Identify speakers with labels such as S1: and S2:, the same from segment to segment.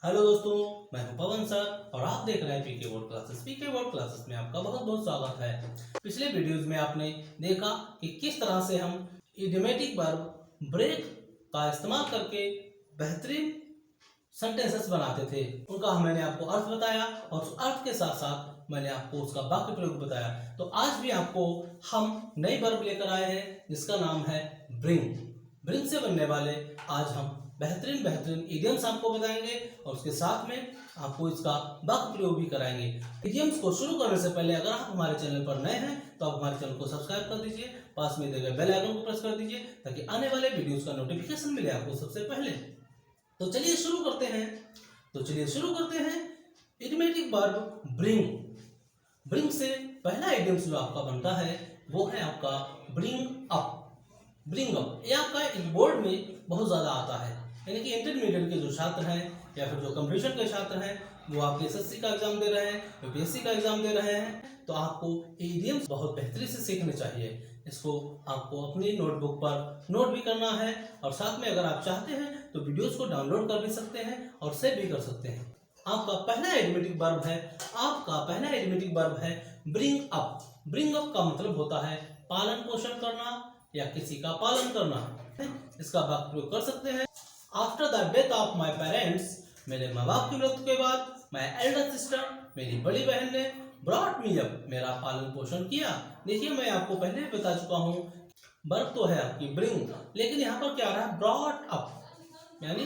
S1: Hello दोस्तों, मैं हूं पवन सर और आप देख रहे हैं पीके वर्ड क्लासेस। पीके वर्ड क्लासेस में आपका बहुत बहुत स्वागत है। पिछले वीडियोस में आपने देखा कि किस तरह से हम इडियोमेटिक वर्ब ब्रेक का इस्तेमाल करके बेहतरीन सेंटेंसेस बनाते थे। उनका मैंने आपको अर्थ बताया और उस अर्थ के साथ साथ मैंने आपको उसका वाक्य प्रयोग बताया। तो आज भी आपको हम नई वर्ब लेकर आए हैं जिसका नाम है ब्रिंग। ब्रिंग से बनने वाले आज हम बेहतरीन बेहतरीन इडियम्स आपको बताएंगे और उसके साथ में आपको इसका वाक्य प्रयोग भी कराएंगे। इडियम्स को शुरू करने से पहले अगर आप हमारे चैनल पर नए हैं तो आप हमारे चैनल को सब्सक्राइब कर दीजिए, पास में दिए गए बेल आइकन को प्रेस कर दीजिए ताकि आने वाले वीडियोस का नोटिफिकेशन मिले आपको सबसे पहले। तो चलिए शुरू करते हैं इडियोमेटिक वर्ब ब्रिंग। ब्रिंग से पहला इडियम्स जो आपका बनता है वो है आपका ब्रिंग अप। ब्रिंग अप ये आपका एक बोर्ड में बहुत ज़्यादा आता है, यानी कि इंटरमीडिएट के जो छात्र हैं या फिर जो कंपटीशन के छात्र हैं वो आपके एसएससी का एग्जाम दे रहे हैं, यूपीएससी का एग्जाम दे रहे हैं, तो आपको इडियम्स बहुत बेहतरी से सीखने चाहिए। इसको आपको अपनी नोटबुक पर नोट भी करना है और साथ में अगर आप चाहते हैं तो वीडियोस को डाउनलोड कर भी सकते हैं और सेव भी कर सकते हैं। आपका पहला इडियोमेटिक वर्ब है ब्रिंग अप। ब्रिंग अप का मतलब होता है पालन पोषण करना या किसी का पालन करना। इसका वाक्य प्रयोग कर सकते हैं। After the death of my parents, मेरे माँ बाप की मृत्यु के बाद, माई एल्डर सिस्टर, मेरी बड़ी बहन ने, ब्रॉट मी अप, मेरा पालन पोषण किया। देखिए मैं आपको पहले भी बता चुका हूँ, वर्ब तो है आपकी ब्रिंग, लेकिन यहाँ पर क्या आ रहा है ब्रॉट अप, यानी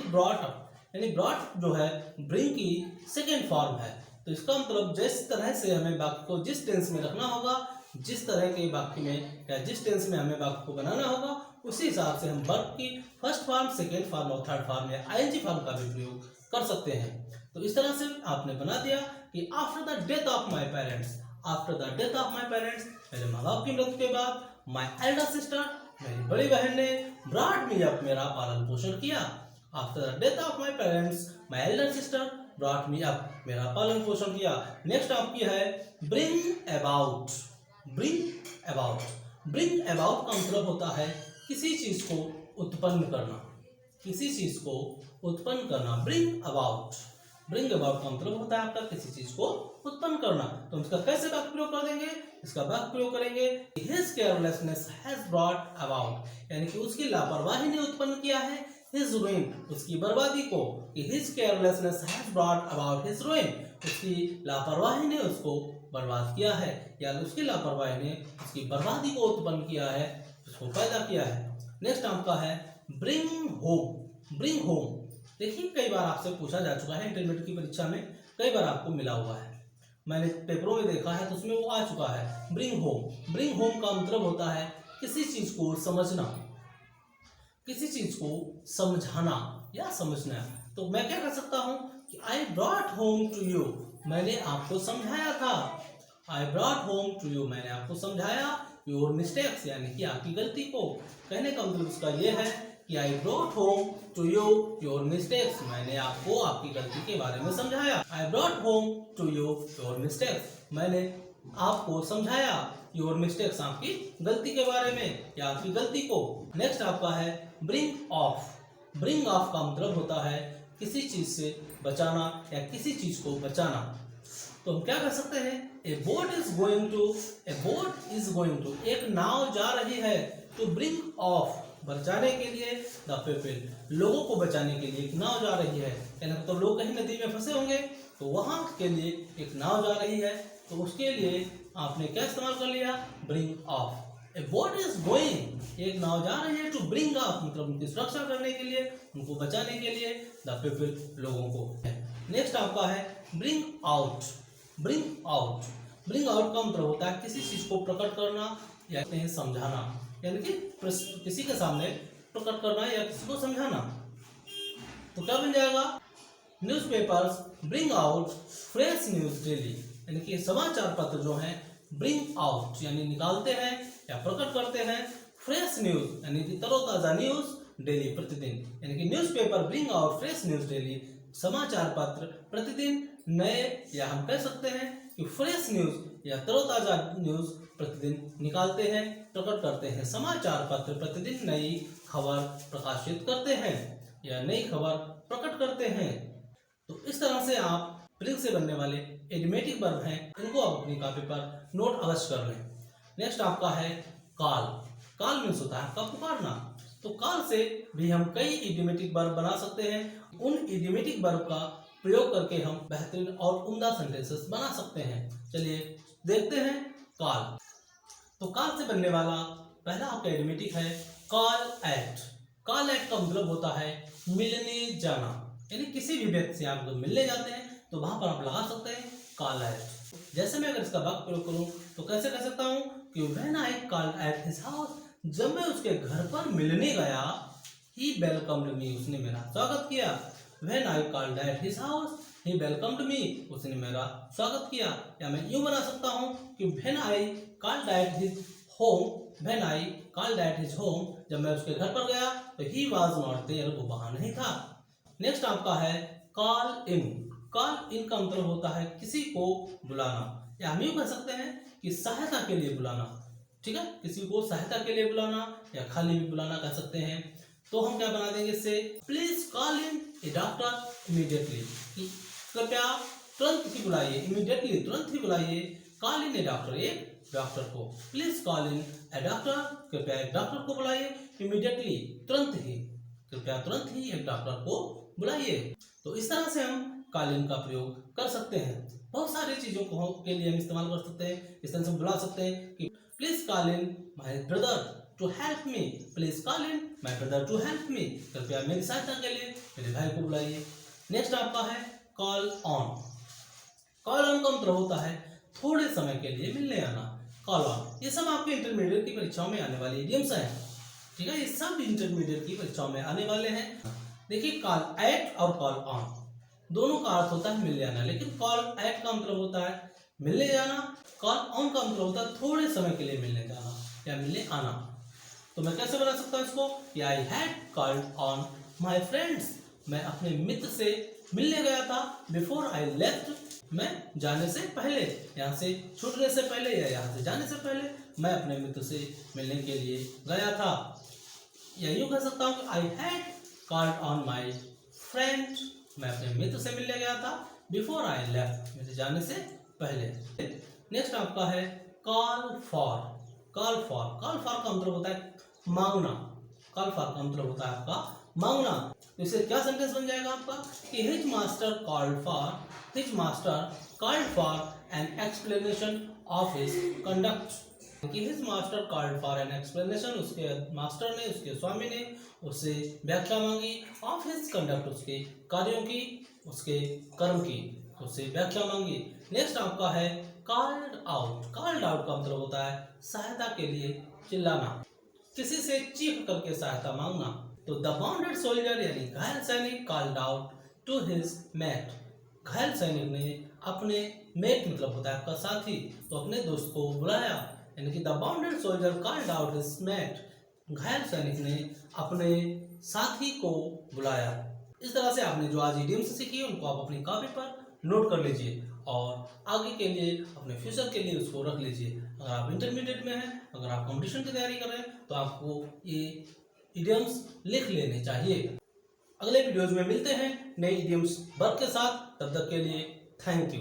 S1: ब्रॉट जो है ब्रिंग की सेकेंड फॉर्म है। तो इसका मतलब जिस तरह से हमें वाक्य को जिस टेंस में रखना होगा, जिस तरह के वाक्य में या जिस टेंस में हमें वाक्य को बनाना होगा उसी हिसाब से हम वर्ब की फर्स्ट फॉर्म, सेकेंड फॉर्म और थर्ड फॉर्म या आईएनजी फॉर्म का भी प्रयोग कर सकते हैं। तो इस तरह से आपने बना दिया कि after the death of my parents, मेरे माँ बाप की मृत्यु के बाद, माई एल्डर सिस्टर, मेरी बड़ी बहन ने, ब्रॉट मी अप, मेरा पालन पोषण किया। After the death of my parents, my elder sister brought me up, मेरा पालन पोषण किया। नेक्स्ट आपकी है ब्रिंग अबाउट। ब्रिंग अबाउट का मतलब होता है किसी चीज को उत्पन्न करना। ब्रिंग अबाउट का मतलब होता है आपका किसी चीज को उत्पन्न करना। तो इसका कैसे वाक्य प्रयोग कर देंगे? इसका वाक्य प्रयोग करेंगे his carelessness has brought about, यानी कि उसकी लापरवाही ने उत्पन्न किया है हिज रुइन, उसकी बर्बादी को। His carelessness has brought about his ruin, उसकी लापरवाही ने उसको बर्बाद किया है या उसकी लापरवाही ने उसकी बर्बादी को उत्पन्न किया है, उसको पैदा किया है। नेक्स्ट आपका है ब्रिंग होम। देखिए कई बार आपसे पूछा जा चुका है, इंटरमीडिएट की परीक्षा में कई बार आपको मिला हुआ है, मैंने पेपरों में देखा है तो उसमें वो आ चुका है ब्रिंग होम का मतलब होता है किसी चीज को समझाना या समझना। तो मैं क्या कर सकता हूँ कि I brought home to you, मैंने आपको समझाया था। I brought home to you, मैंने आपको समझाया योर मिस्टेक्स, यानी कि आपकी गलती को। कहने का मतलब उसका यह है कि I brought home to you your mistakes, मैंने आपको आपकी गलती के बारे में समझाया। I brought home to you your mistakes, मैंने आपको समझाया योर मिस्टेक्स, आपकी गलती के बारे में या आपकी गलती को। नेक्स्ट आपका है ब्रिंग ऑफ का मतलब होता है किसी चीज से बचाना या किसी चीज को बचाना। तो हम क्या कर सकते हैं, a boat is going to, एक नाव जा रही है, टू ब्रिंग ऑफ, बचाने के लिए, द पीपल, लोगों को बचाने के लिए एक नाव जा रही है। यानी तो लोग कहीं नदी में फंसे होंगे तो वहां के लिए एक नाव जा रही है, तो उसके लिए आपने क्या इस्तेमाल कर लिया, bring of. A boat is going, एक नाव जा रही है, टू ब्रिंग ऑफ मतलब उनकी सुरक्षा करने के लिए, उनको बचाने के लिए, द पीपल, लोगों को। नेक्स्ट आपका है ब्रिंग आउट का मतलब होता है किसी चीज को प्रकट करना या समझाना, यानी कि किसी के सामने प्रकट करना या किसी को समझाना। तो क्या बन जाएगा, newspapers bring out fresh news daily, यानी कि समाचार पत्र जो हैं ब्रिंग आउट यानी निकालते हैं या प्रकट करते हैं फ्रेश न्यूज, यानी कि तरोताजा न्यूज डेली, प्रतिदिन। यानी कि newspaper bring out fresh news daily, समाचार पत्र प्रतिदिन नए या हम कह सकते हैं कि फ्रेश न्यूज या तरोताजा न्यूज प्रतिदिन निकालते हैं, प्रकट करते हैं। समाचार पत्र प्रतिदिन नई खबर प्रकाशित करते हैं या नई खबर प्रकट करते हैं। तो इस तरह से आप प्रिंग से बनने वाले इडियोमेटिक वर्ब हैं, इनको आप अपनी कॉपी पर नोट अवश्य कर लें। नेक्स्ट आपका है कॉल। कॉल मीन्स होता है आपका पुकारना। तो कॉल से भी हम कई इडियोमेटिक वर्ब बना सकते हैं। उन इडियोमेटिक वर्ब का प्रयोग करके हम बेहतरीन और उम्दा सेंटेंसेस बना सकते हैं। चलिए देखते हैं कॉल। तो कॉल से बनने वाला पहला आपका इडियोमेटिक है कॉल एट। कॉल एट का मतलब होता है मिलने जाना, यानी किसी भी व्यक्ति से आप जब मिलने जाते हैं तो वहां पर आप लगा सकते हैं कॉल एट। जैसे मैं अगर इसका वाक्य प्रयोग करूं तो कैसे कह सकता हूं कि when I called at his house, जब मैं उसके घर पर मिलने गया, ही वेलकम्ड मी, उसने मेरा स्वागत किया। When I called at his house, he welcomed me, उसने मेरा स्वागत किया। या मैं यूं बना सकता हूं कि when I called at his home, when I called at his home, जब मैं उसके घर पर गया तो ही वाज नॉट देयर, वो वहां नहीं था। नेक्स्ट आपका है कॉल इन। कॉल इन का मतलब होता है किसी को बुलाना, या हम यूं कह सकते हैं कि सहायता के लिए बुलाना। ठीक है, किसी को सहायता के लिए बुलाना या खाली भी बुलाना कह सकते हैं। तो हम क्या बना देंगे इससे, please call in A doctor immediately, कृपया तुरंत ही बुलाइए, इमीडिएटली तुरंत ही बुलाइए, कॉल इन ए डॉक्टर, एक डॉक्टर को, please call in A doctor, कृपया एक डॉक्टर को बुलाइए, इमीडिएटली तुरंत ही, कृपया तुरंत ही एक डॉक्टर को बुलाइए। तो इस तरह से हम कॉल इन का प्रयोग कर सकते हैं। बहुत सारी चीजों को के लिए हम इस्तेमाल कर सकते हैं। इस तरह से बुला सकते हैं कि please call in my brother to help me, please call in my brother to help me, कृपया मेरी सहायता के लिए मेरे भाई को बुलाइए। नेक्स्ट आपका है कॉल ऑन। कॉल ऑन का मतलब होता है थोड़े समय के लिए मिलने आना। कॉल ऑन, ये सब आपके इंटरमीडिएट की परीक्षाओं में आने वाले इडियम्स हैं। ठीक है, ये सब इंटरमीडिएट की परीक्षाओं में आने वाले हैं। देखिए, कॉल एट और कॉल ऑन दोनों का अर्थ होता है मिलने आना, लेकिन कॉल एट का मतलब होता है मिलने जाना, कॉल ऑन का मतलब होता है थोड़े समय के लिए मिलने जाना या मिलने आना। तो मैं कैसे बना सकता हूँ इसको कि I had called on my friends, मैं अपने मित्र से मिलने गया था, बिफोर आई लेफ्ट, मैं जाने से पहले, यहाँ से छूटने से पहले या यहाँ से जाने से पहले मैं अपने मित्र से मिलने के लिए गया था। या यूँ कह सकता हूँ कि I had called on my friend, मैं अपने मित्र से मिलने गया था, बिफोर आई लेफ्ट, मेरे जाने से पहले। नेक्स्ट आपका है call for. Call for, call for का मतलब होता है मांगना। कॉल फॉर का मतलब होता है आपका मांगना। तो इससे क्या सेंटेंस बन जाएगा आपका कि his master called for, his master called for an explanation of his conduct, कि his master called for an explanation, उसके मास्टर ने, उसके स्वामी ने उससे व्याख्या मांगी, ऑफ हिज कंडक्ट, उसके कार्यों की, उसके कर्म की, उससे व्याख्या मांगी। नेक्स्ट आपका है कॉल्ड आउट। कॉल्ड आउट का मतलब होता है सहायता के लिए चिल्लाना, किसी से चीख करके सहायता मांगना। तो द बाउंडेड सोल्जर यानी घायल सैनिक called out to his mate, घायल सैनिक ने अपने मेट मतलब होता है आपका साथी, तो अपने दोस्त को बुलाया, यानी कि the bounded soldier called out his mate, घायल सैनिक ने अपने साथी को बुलाया। इस तरह से आपने जो आज इडियम्स सीखी उनको आप अपनी कॉपी पर नोट कर लीजिए और आगे के लिए, अपने फ्यूचर के लिए उसको रख लीजिए। अगर आप इंटरमीडिएट में हैं, अगर आप कंपटीशन की तैयारी कर रहे हैं तो आपको ये इडियम्स लिख लेने चाहिए। अगले वीडियोज में मिलते हैं नए इडियम्स वर्ग के साथ, तब तक के लिए थैंक यू।